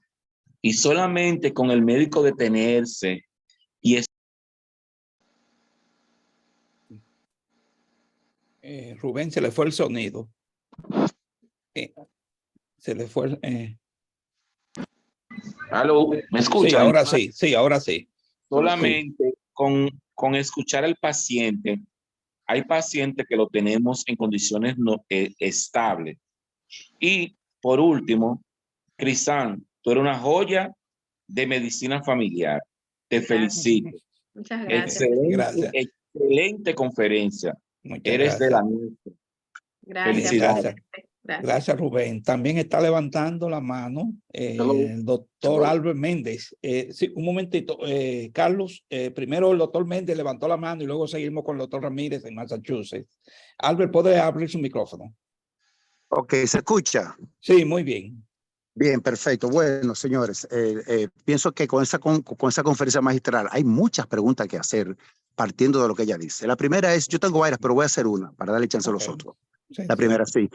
y solamente con el médico detenerse y Rubén, se le fue el sonido. Se le fue el... ¿Aló? ¿Me escuchan? Sí, ahora sí, sí, ahora sí. Solamente con escuchar al paciente. Hay pacientes que lo tenemos en condiciones estables. Y por último, Crisan, tú eres una joya de medicina familiar. Te felicito. Muchas gracias. Gracias. Excelente conferencia. Muchas Eres gracias. de la nuestra. Gracias. Felicidades. Gracias, Rubén. También está levantando la mano el doctor Albert Méndez. Sí, un momentito, Carlos. Primero el doctor Méndez levantó la mano y luego seguimos con el doctor Ramírez en Massachusetts. Albert, ¿puede abrir su micrófono? Ok, ¿se escucha? Sí, muy bien. Bien, perfecto. Bueno, señores, pienso que con esa conferencia magistral hay muchas preguntas que hacer partiendo de lo que ella dice. La primera es, yo tengo varias, pero voy a hacer una para darle chance a los otros. Sí, La primera, sí.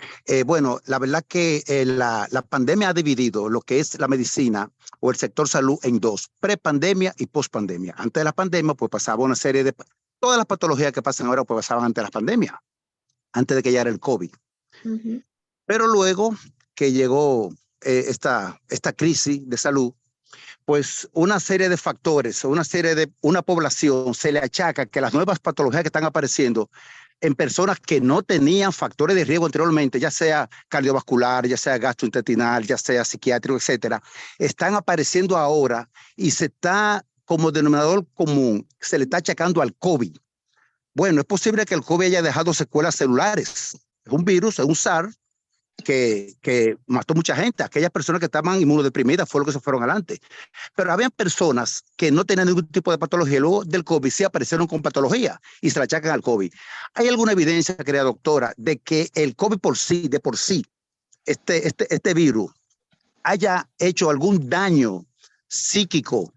Bueno, la verdad que la pandemia ha dividido lo que es la medicina o el sector salud en dos, prepandemia y pospandemia. Antes de la pandemia, pues pasaba una serie de... Todas las patologías que pasan ahora, pues pasaban antes de la pandemia, antes de que llegara el COVID. Pero luego que llegó esta crisis de salud, pues una serie de factores, una población se le achaca que las nuevas patologías que están apareciendo en personas que no tenían factores de riesgo anteriormente, ya sea cardiovascular, ya sea gastrointestinal, ya sea psiquiátrico, etcétera, están apareciendo ahora y se está como denominador común, se le está achacando al COVID. Bueno, es posible que el COVID haya dejado secuelas celulares. Es un virus, es un SARS que mató mucha gente. Aquellas personas que estaban inmunodeprimidas fueron los que se fueron adelante. Pero había personas que no tenían ningún tipo de patología. Luego del COVID sí aparecieron con patología y se la achacan al COVID. ¿Hay alguna evidencia, querida doctora, de que el COVID de por sí, este virus, haya hecho algún daño psíquico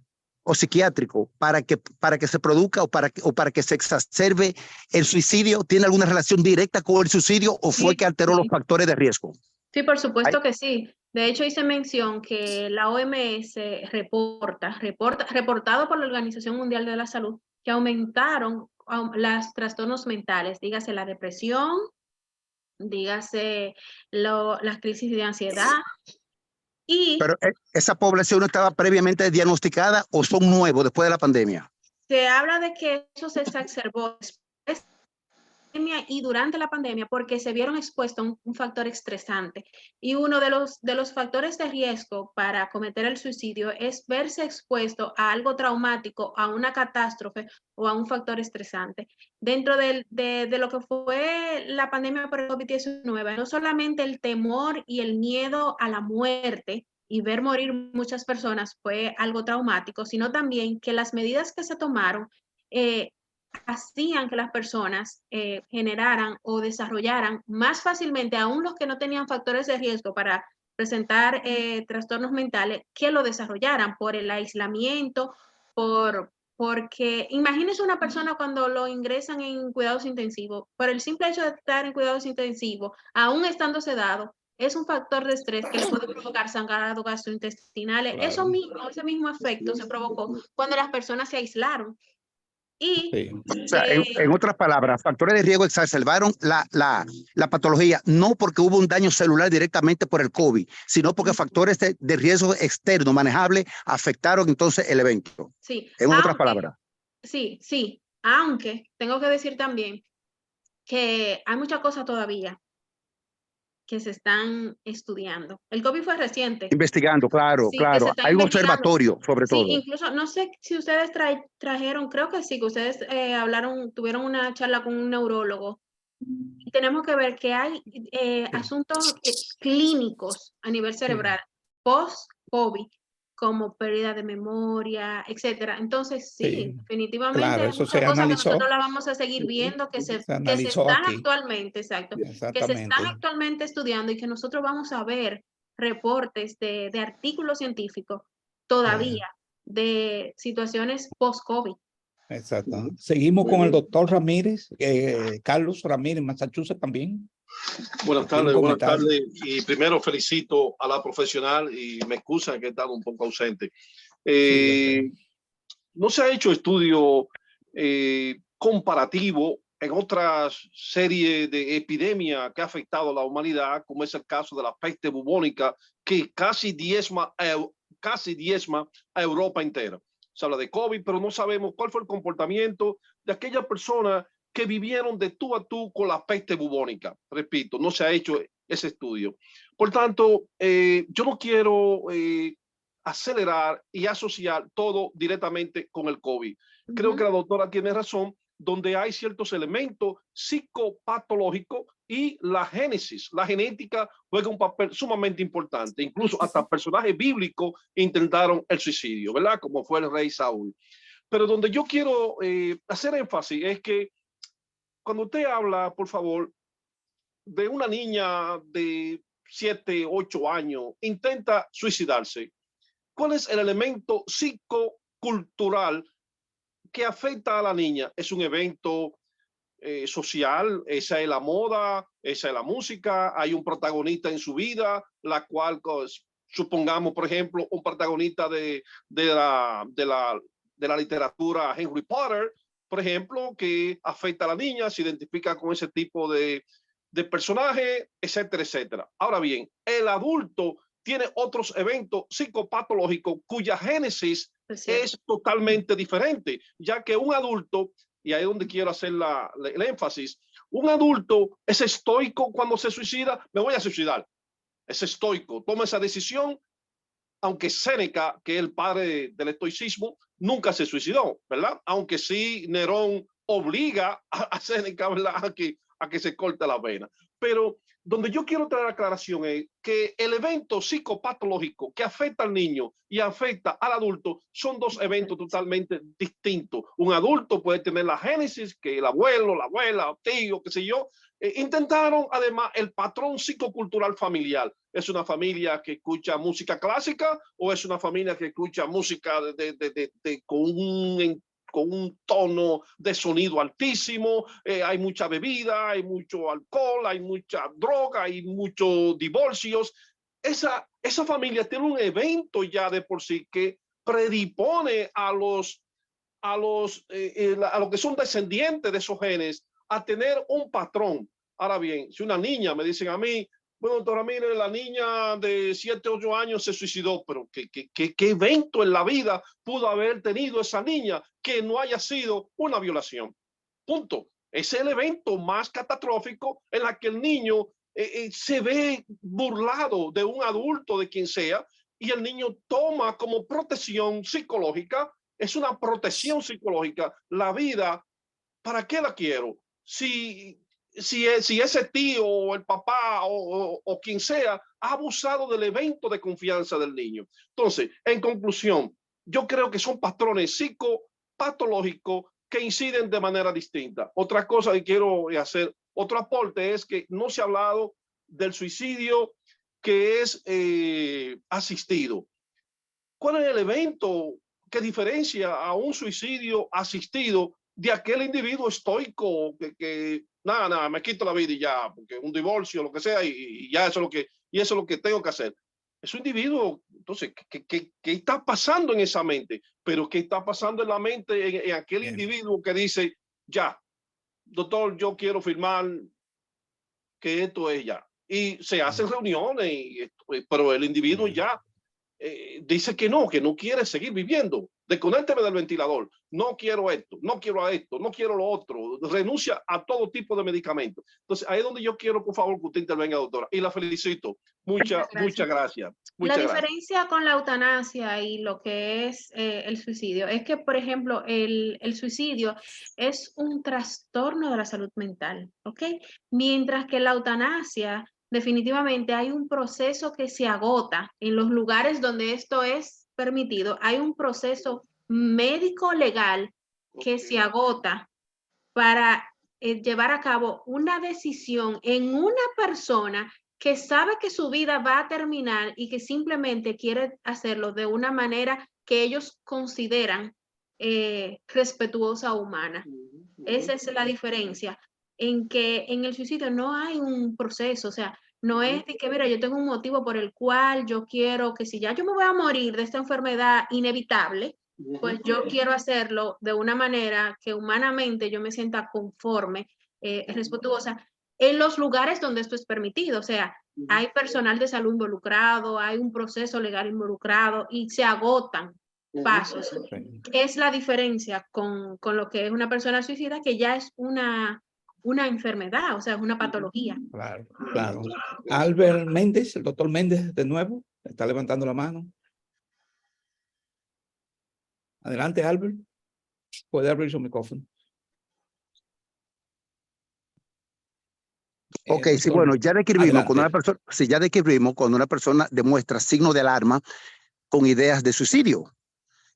o psiquiátrico para que se produzca o para que se exacerbe el suicidio? ¿Tiene alguna relación directa con el suicidio o fue que alteró los factores de riesgo? Sí, por supuesto que sí. De hecho, hice mención que la OMS reportado por la Organización Mundial de la Salud, que aumentaron los trastornos mentales, dígase la depresión, dígase las crisis de ansiedad. Pero ¿esa población no estaba previamente diagnosticada o son nuevos después de la pandemia? Se habla de que eso se exacerbó después de la pandemia y durante la pandemia porque se vieron expuestos a un factor estresante. Y uno de los factores de riesgo para cometer el suicidio es verse expuesto a algo traumático, a una catástrofe o a un factor estresante. Dentro de lo que fue la pandemia por el COVID-19, no solamente el temor y el miedo a la muerte y ver morir muchas personas fue algo traumático, sino también que las medidas que se tomaron hacían que las personas generaran o desarrollaran más fácilmente, aún los que no tenían factores de riesgo para presentar trastornos mentales, que lo desarrollaran por el aislamiento, porque imagínese una persona cuando lo ingresan en cuidados intensivos, por el simple hecho de estar en cuidados intensivos, aún estando sedado, es un factor de estrés que le puede provocar sangrado gastrointestinales. Claro. Ese mismo efecto se provocó cuando las personas se aislaron. Y Sí. O sea, en otras palabras, factores de riesgo exacerbaron la patología, no porque hubo un daño celular directamente por el COVID, sino porque factores de riesgo externo manejables afectaron entonces el evento. sí, En otras palabras. Sí, aunque tengo que decir también que hay muchas cosas todavía que se están estudiando. El COVID fue reciente. Investigando, claro, Sí, que claro. se está Hay un investigando. observatorio sobre Sí, todo. incluso, no sé si ustedes trajeron, creo que sí, que ustedes tuvieron una charla con un neurólogo. Y tenemos que ver que hay asuntos clínicos a nivel cerebral post-COVID, como pérdida de memoria, etcétera. Entonces, sí, definitivamente Claro, hay eso se muchas cosas que nosotros analizó. las vamos a seguir viendo, que se analizó están aquí. actualmente, exacto, que se están Exactamente. actualmente estudiando y que nosotros vamos a ver reportes de artículos científicos todavía de situaciones post-COVID. Exacto. Seguimos con el doctor Ramírez, Carlos Ramírez, Massachusetts también. Buenas Tiene un tardes, buenas comentario. tardes. Y primero felicito a la profesional y me excusan que he estado un poco ausente. Sí, No se ha hecho estudio comparativo en otras series de epidemias que ha afectado a la humanidad, como es el caso de la peste bubónica, que casi diezma a Europa entera. Se habla de COVID, pero no sabemos cuál fue el comportamiento de aquellas personas que vivieron de tú a tú con la peste bubónica. Repito, no se ha hecho ese estudio. Por tanto, yo no quiero acelerar y asociar todo directamente con el COVID. Creo que la doctora tiene razón, donde hay ciertos elementos psicopatológicos y la génesis, la genética juega un papel sumamente importante. Incluso hasta personajes bíblicos intentaron el suicidio, ¿verdad? Como fue el rey Saúl. Pero donde yo quiero hacer énfasis es que cuando usted habla, por favor, de una niña de 7, 8 años, intenta suicidarse, ¿cuál es el elemento psicocultural que afecta a la niña? ¿Es un evento social? ¿Esa es la moda? ¿Esa es la música? ¿Hay un protagonista en su vida, la cual, supongamos, por ejemplo, un protagonista de la literatura, Henry Potter, por ejemplo, que afecta a la niña, se identifica con ese tipo de personaje, etcétera, etcétera? Ahora bien, el adulto tiene otros eventos psicopatológicos cuya génesis es totalmente diferente, ya que un adulto, y ahí es donde quiero hacer el énfasis, un adulto es estoico cuando se suicida, me voy a suicidar, es estoico, toma esa decisión, aunque Séneca, que es el padre del estoicismo, nunca se suicidó, ¿verdad? Aunque sí Nerón obliga a Séneca, ¿verdad? A que se corte la vena. Pero donde yo quiero traer aclaración es que el evento psicopatológico que afecta al niño y afecta al adulto son dos eventos totalmente distintos. Un adulto puede tener la génesis, que el abuelo, la abuela, tío, qué sé yo, intentaron además el patrón psicocultural familiar. ¿Es una familia que escucha música clásica o es una familia que escucha música con un tono de sonido altísimo? Hay mucha bebida, hay mucho alcohol, hay mucha droga, hay muchos divorcios. Esa familia tiene un evento ya de por sí que predispone a los que son descendientes de esos genes a tener un patrón. Ahora bien, si una niña, me dicen a mí, bueno, doctora, mire, la niña de 7, 8 años se suicidó, pero ¿qué evento en la vida pudo haber tenido esa niña que no haya sido una violación? Punto. Es el evento más catastrófico en la que el niño se ve burlado de un adulto, de quien sea, y el niño toma como protección psicológica, es una protección psicológica, la vida. ¿Para qué la quiero? Si ese tío o el papá o quien sea ha abusado del evento de confianza del niño. Entonces, en conclusión, yo creo que son patrones psicopatológicos que inciden de manera distinta. Otra cosa que quiero hacer, otro aporte es que no se ha hablado del suicidio que es asistido. ¿Cuál es el evento que diferencia a un suicidio asistido de aquel individuo estoico que nada, me quito la vida y ya, porque un divorcio, lo que sea, y ya eso es lo que tengo que hacer? Es un individuo, entonces, ¿qué está pasando en esa mente? Pero ¿qué está pasando en la mente en aquel individuo que dice, ya, doctor, yo quiero firmar que esto es ya? Y se hacen reuniones, pero el individuo ya dice que no quiere seguir viviendo. Desconécteme del ventilador. No quiero esto, no quiero lo otro. Renuncia a todo tipo de medicamentos. Entonces, ahí es donde yo quiero, por favor, que usted intervenga, doctora. Y la felicito. Muchas gracias. La diferencia con la eutanasia y lo que es el suicidio es que, por ejemplo, el suicidio es un trastorno de la salud mental, ¿ok? Mientras que la eutanasia, definitivamente hay un proceso que se agota en los lugares donde esto es permitido. Hay un proceso médico legal que se agota para llevar a cabo una decisión en una persona que sabe que su vida va a terminar y que simplemente quiere hacerlo de una manera que ellos consideran respetuosa, humana. Esa es la diferencia, en que en el suicidio no hay un proceso, o sea, no es de que, mira, yo tengo un motivo por el cual yo quiero que si ya yo me voy a morir de esta enfermedad inevitable, pues yo quiero hacerlo de una manera que humanamente yo me sienta conforme, respetuosa, en los lugares donde esto es permitido. O sea, hay personal de salud involucrado, hay un proceso legal involucrado y se agotan pasos. Es la diferencia con lo que es una persona suicida, que ya es una enfermedad, o sea, es una patología. Claro, claro. Albert Méndez, el doctor Méndez, de nuevo, está levantando la mano. Adelante, Albert. Puede abrir su micrófono. Ok, sí, bueno, ya describimos cuando una persona, sí, ya describimos cuando una persona demuestra signo de alarma con ideas de suicidio,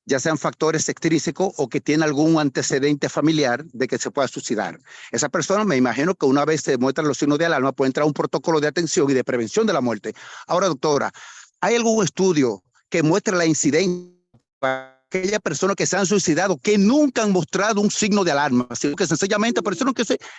ya sean factores extrínsecos o que tiene algún antecedente familiar de que se pueda suicidar. Esa persona, me imagino que una vez se demuestran los signos de alarma, puede entrar a un protocolo de atención y de prevención de la muerte. Ahora, doctora, ¿hay algún estudio que muestre la incidencia para aquellas personas que se han suicidado, que nunca han mostrado un signo de alarma, sino que sencillamente personas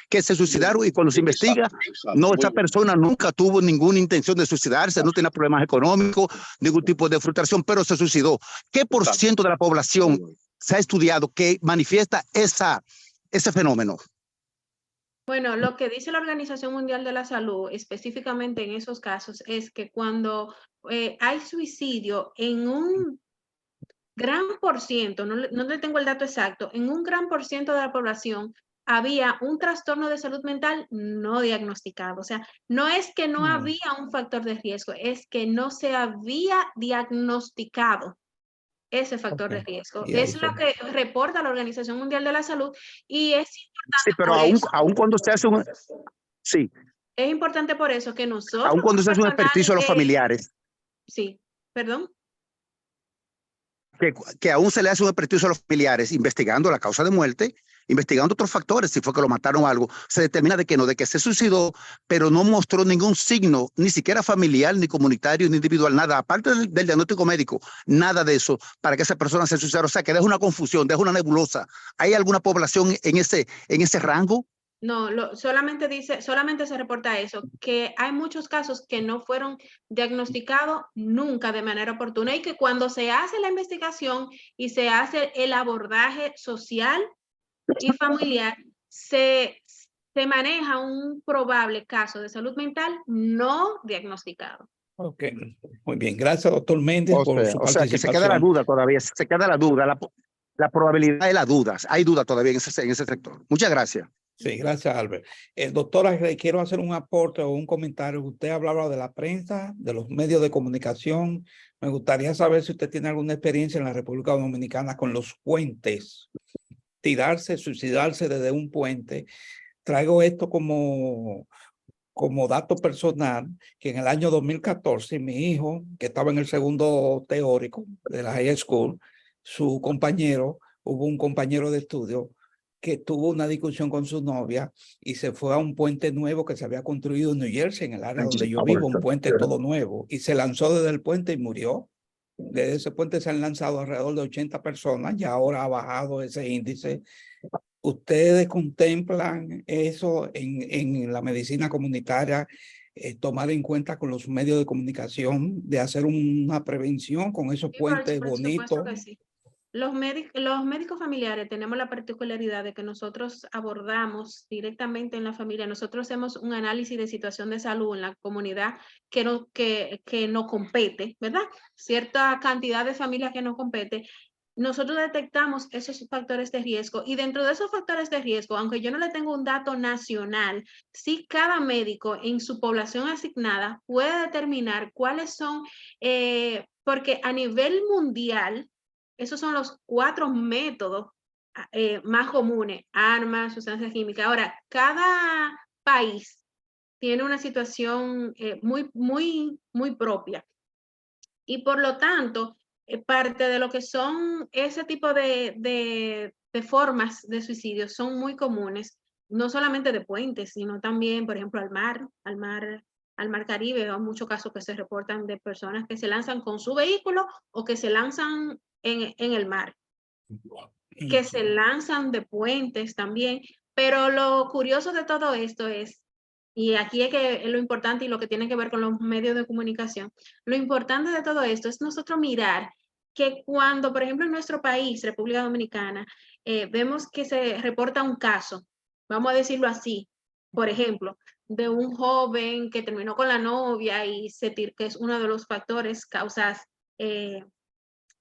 que se suicidaron y cuando se investiga, no, esa persona nunca tuvo ninguna intención de suicidarse, no tenía problemas económicos, ningún tipo de frustración, pero se suicidó? ¿Qué por ciento de la población se ha estudiado que manifiesta ese fenómeno? Bueno, lo que dice la Organización Mundial de la Salud, específicamente en esos casos, es que cuando hay suicidio en un gran por ciento, no le tengo el dato exacto, en un gran por ciento de la población había un trastorno de salud mental no diagnosticado. O sea, no es que no había un factor de riesgo, es que no se había diagnosticado ese factor de riesgo. Es lo que reporta la Organización Mundial de la Salud y es importante. Sí, pero aún cuando se hace un... Sí. Es importante por eso que nosotros... Aún cuando se hace un experticio a los familiares. Sí, perdón. Que aún se le hace un experticio a los familiares, investigando la causa de muerte, investigando otros factores, si fue que lo mataron o algo, se determina de que no, de que se suicidó, pero no mostró ningún signo, ni siquiera familiar, ni comunitario, ni individual, nada, aparte del diagnóstico médico, nada de eso, para que esa persona se suicidara. O sea, que deja una confusión, deja una nebulosa. ¿Hay alguna población en ese rango? No, solamente se reporta eso, que hay muchos casos que no fueron diagnosticados nunca de manera oportuna y que cuando se hace la investigación y se hace el abordaje social y familiar, se maneja un probable caso de salud mental no diagnosticado. Ok, muy bien. Gracias, doctor Méndez, por su participación. O sea, que se queda la duda todavía, se queda la duda, la probabilidad de la duda. Hay duda todavía en ese sector. Muchas gracias. Sí, gracias, Albert. Doctora, quiero hacer un aporte o un comentario. Usted hablaba de la prensa, de los medios de comunicación. Me gustaría saber si usted tiene alguna experiencia en la República Dominicana con los puentes. Tirarse, suicidarse desde un puente. Traigo esto como dato personal, que en el año 2014, mi hijo, que estaba en el segundo teórico de la high school, hubo un compañero de estudio que tuvo una discusión con su novia y se fue a un puente nuevo que se había construido en New Jersey, en el área donde yo vivo, un puente todo nuevo, y se lanzó desde el puente y murió. Desde ese puente se han lanzado alrededor de 80 personas y ahora ha bajado ese índice. ¿Ustedes contemplan eso en la medicina comunitaria, tomar en cuenta con los medios de comunicación, de hacer una prevención con esos Sí, puentes por supuesto bonitos? que sí. Los médicos familiares tenemos la particularidad de que nosotros abordamos directamente en la familia. Nosotros hacemos un análisis de situación de salud en la comunidad que no compete, ¿verdad? Cierta cantidad de familias que no compete. Nosotros detectamos esos factores de riesgo y dentro de esos factores de riesgo, aunque yo no le tengo un dato nacional, sí cada médico en su población asignada puede determinar cuáles son, porque a nivel mundial, esos son los 4 métodos más comunes: armas, sustancias químicas. Ahora, cada país tiene una situación muy propia y por lo tanto, parte de lo que son ese tipo de formas de suicidio son muy comunes, no solamente de puentes, sino también, por ejemplo, al mar Caribe. Hay muchos casos que se reportan de personas que se lanzan con su vehículo o que se lanzan en el mar, que se lanzan de puentes también. Pero lo curioso de todo esto es, y aquí es que es lo importante y lo que tiene que ver con los medios de comunicación, lo importante de todo esto es nosotros mirar que cuando, por ejemplo, en nuestro país, República Dominicana, vemos que se reporta un caso, vamos a decirlo así, por ejemplo, de un joven que terminó con la novia y que es uno de los factores, causas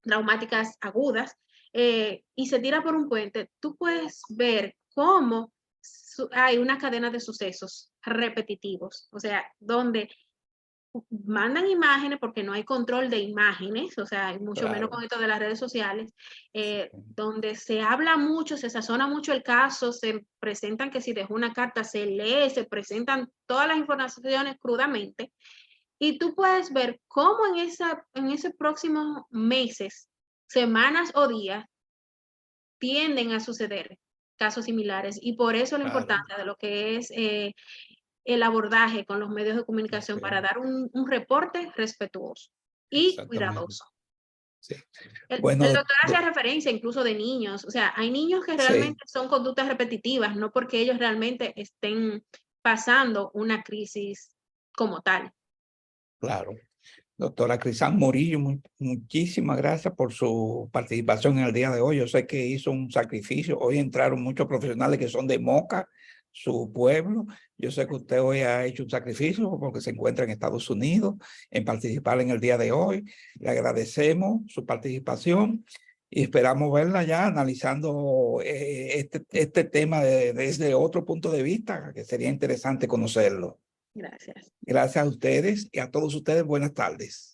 traumáticas agudas, y se tira por un puente, tú puedes ver cómo hay una cadena de sucesos repetitivos, o sea, donde mandan imágenes porque no hay control de imágenes, o sea, mucho menos con esto de las redes sociales, donde se habla mucho, se sazona mucho el caso, se presentan que si dejó una carta, se lee, se presentan todas las informaciones crudamente, y tú puedes ver cómo en esos próximos meses, semanas o días tienden a suceder casos similares. Y por eso la importancia de lo que es el abordaje con los medios de comunicación para dar un reporte respetuoso y cuidadoso. Sí. El Bueno, doctor hace referencia incluso de niños, o sea, hay niños que realmente son conductas repetitivas, no porque ellos realmente estén pasando una crisis como tal. claro. Doctora Crisán Murillo, muchísimas gracias por su participación en el día de hoy. Yo sé que hizo un sacrificio. Hoy entraron muchos profesionales que son de Moca, su pueblo. Yo sé que usted hoy ha hecho un sacrificio porque se encuentra en Estados Unidos en participar en el día de hoy. Le agradecemos su participación y esperamos verla ya analizando este tema desde otro punto de vista, que sería interesante conocerlo. Gracias. Gracias a ustedes y a todos ustedes. Buenas tardes.